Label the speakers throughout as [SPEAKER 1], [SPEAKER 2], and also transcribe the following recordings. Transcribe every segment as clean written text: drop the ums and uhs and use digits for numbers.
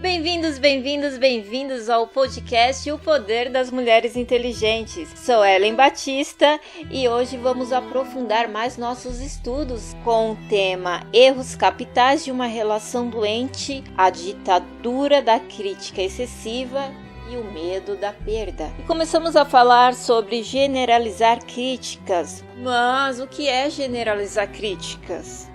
[SPEAKER 1] Bem-vindos ao podcast O Poder das Mulheres Inteligentes. Sou Ellen Batista e hoje vamos aprofundar mais nossos estudos com o tema Erros Capitais de uma Relação Doente, a ditadura da crítica excessiva e o medo da perda. E começamos a falar sobre generalizar críticas. Mas o que é generalizar críticas?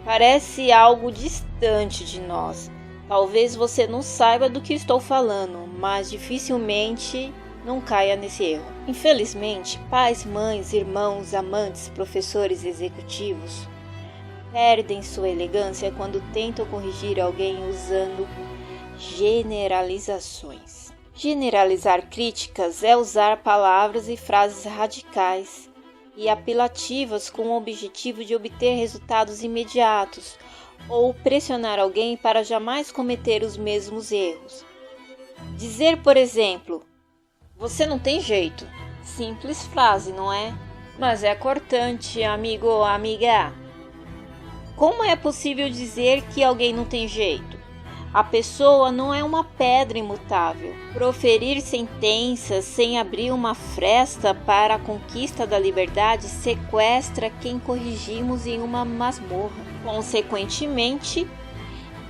[SPEAKER 1] Parece algo distante de nós. Talvez você não saiba do que estou falando, mas dificilmente não caia nesse erro. Infelizmente, pais, mães, irmãos, amantes, professores, executivos perdem sua elegância quando tentam corrigir alguém usando generalizações. Generalizar críticas é usar palavras e frases radicais e apelativas com o objetivo de obter resultados imediatos ou pressionar alguém para jamais cometer os mesmos erros. Dizer, por exemplo, você não tem jeito. Simples frase, não é? Mas é cortante, amigo ou amiga. Como é possível dizer que alguém não tem jeito? A pessoa não é uma pedra imutável. Proferir sentenças sem abrir uma fresta para a conquista da liberdade sequestra quem corrigimos em uma masmorra. Consequentemente,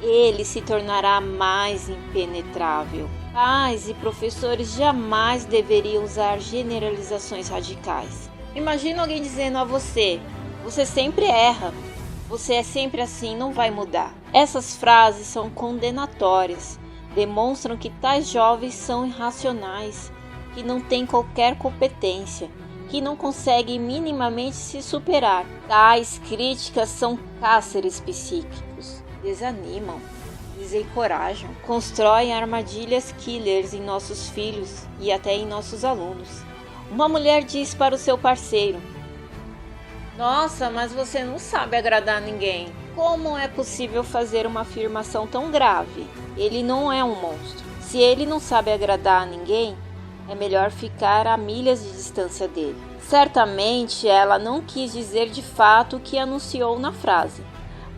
[SPEAKER 1] ele se tornará mais impenetrável. Pais e professores jamais deveriam usar generalizações radicais. Imagina alguém dizendo a você sempre erra. Você é sempre assim, não vai mudar. Essas frases são condenatórias, demonstram que tais jovens são irracionais, que não têm qualquer competência, que não conseguem minimamente se superar. Tais críticas são cárceres psíquicos, desanimam, desencorajam, constroem armadilhas killers em nossos filhos e até em nossos alunos. Uma mulher diz para o seu parceiro: nossa, mas você não sabe agradar ninguém. Como é possível fazer uma afirmação tão grave? Ele não é um monstro. Se ele não sabe agradar a ninguém, é melhor ficar a milhas de distância dele. Certamente ela não quis dizer de fato o que anunciou na frase,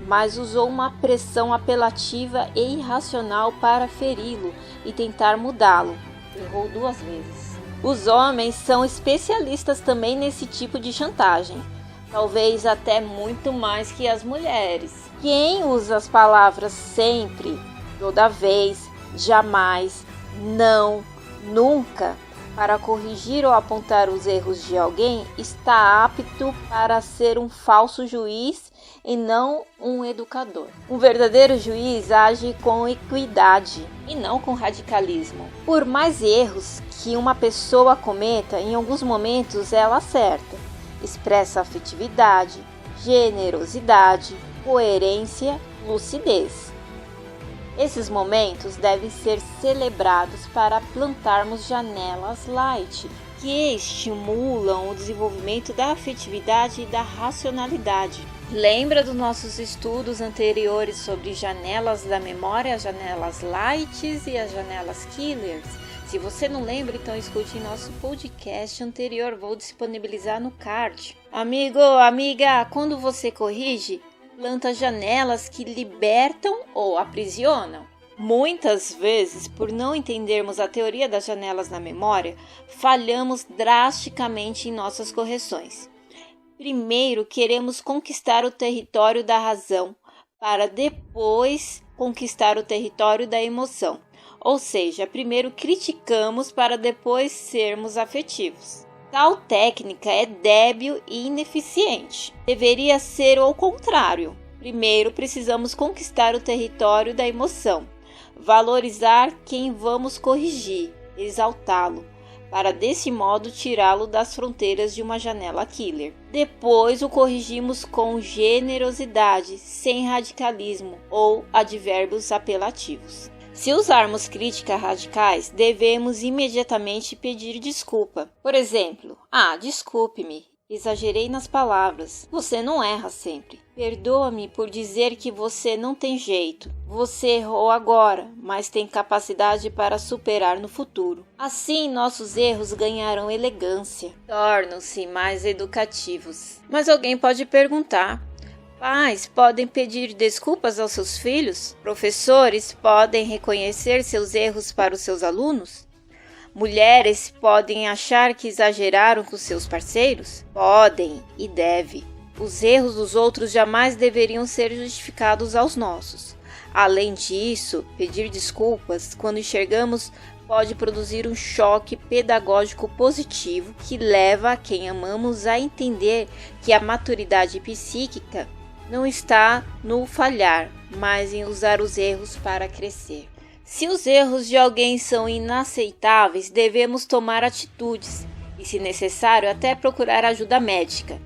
[SPEAKER 1] mas usou uma pressão apelativa e irracional para feri-lo e tentar mudá-lo. Errou 2 vezes. Os homens são especialistas também nesse tipo de chantagem. Talvez até muito mais que as mulheres. Quem usa as palavras sempre, toda vez, jamais, não, nunca, para corrigir ou apontar os erros de alguém, está apto para ser um falso juiz e não um educador. Um verdadeiro juiz age com equidade e não com radicalismo. Por mais erros que uma pessoa cometa, em alguns momentos ela acerta. Expressa afetividade, generosidade, coerência, lucidez. Esses momentos devem ser celebrados para plantarmos janelas light, que estimulam o desenvolvimento da afetividade e da racionalidade. Lembra dos nossos estudos anteriores sobre janelas da memória, as janelas lights e as janelas killers? Se você não lembra, então escute nosso podcast anterior, vou disponibilizar no card. Amigo, amiga, quando você corrige, planta janelas que libertam ou aprisionam. Muitas vezes, por não entendermos a teoria das janelas na memória, falhamos drasticamente em nossas correções. Primeiro, queremos conquistar o território da razão, para depois conquistar o território da emoção. Ou seja, primeiro criticamos para depois sermos afetivos. Tal técnica é débil e ineficiente. Deveria ser o contrário. Primeiro precisamos conquistar o território da emoção, valorizar quem vamos corrigir, exaltá-lo, para desse modo tirá-lo das fronteiras de uma janela killer. Depois o corrigimos com generosidade, sem radicalismo ou advérbios apelativos. Se usarmos críticas radicais, devemos imediatamente pedir desculpa. Por exemplo, desculpe-me, exagerei nas palavras. Você não erra sempre. Perdoa-me por dizer que você não tem jeito. Você errou agora, mas tem capacidade para superar no futuro. Assim, nossos erros ganharão elegância, tornam-se mais educativos. Mas alguém pode perguntar: Pais podem pedir desculpas aos seus filhos? Professores podem reconhecer seus erros para os seus alunos? Mulheres podem achar que exageraram com seus parceiros? Podem e devem. Os erros dos outros jamais deveriam ser justificados aos nossos. Além disso, pedir desculpas quando enxergamos pode produzir um choque pedagógico positivo que leva a quem amamos a entender que a maturidade psíquica não está no falhar, mas em usar os erros para crescer. Se os erros de alguém são inaceitáveis, devemos tomar atitudes e, se necessário, até procurar ajuda médica.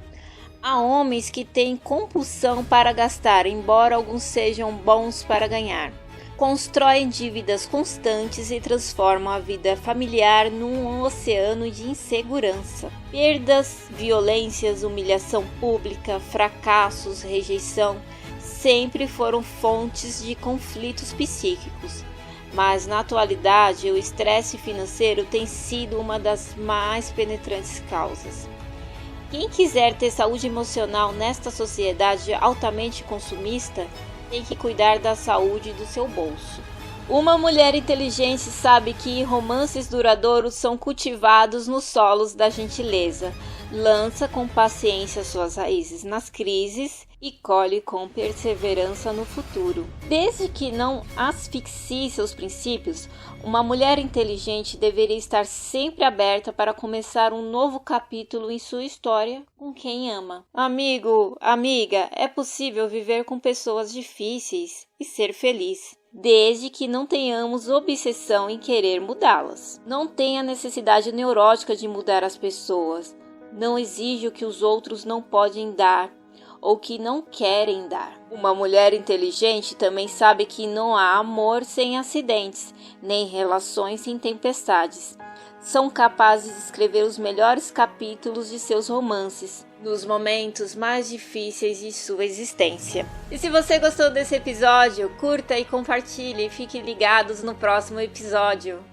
[SPEAKER 1] Há homens que têm compulsão para gastar, embora alguns sejam bons para ganhar. Constroem dívidas constantes e transformam a vida familiar num oceano de insegurança. Perdas, violências, humilhação pública, fracassos, rejeição sempre foram fontes de conflitos psíquicos. Mas na atualidade, o estresse financeiro tem sido uma das mais penetrantes causas. Quem quiser ter saúde emocional nesta sociedade altamente consumista, tem que cuidar da saúde do seu bolso. Uma mulher inteligente sabe que romances duradouros são cultivados nos solos da gentileza, lança com paciência suas raízes nas crises e colhe com perseverança no futuro. Desde que não asfixie seus princípios, uma mulher inteligente deveria estar sempre aberta para começar um novo capítulo em sua história com quem ama. Amigo, amiga, é possível viver com pessoas difíceis e ser feliz, desde que não tenhamos obsessão em querer mudá-las. Não tenha necessidade neurótica de mudar as pessoas. Não exige o que os outros não podem dar ou que não querem dar. Uma mulher inteligente também sabe que não há amor sem acidentes, nem relações sem tempestades. São capazes de escrever os melhores capítulos de seus romances, nos momentos mais difíceis de sua existência. E se você gostou desse episódio, curta e compartilhe e fiquem ligados no próximo episódio.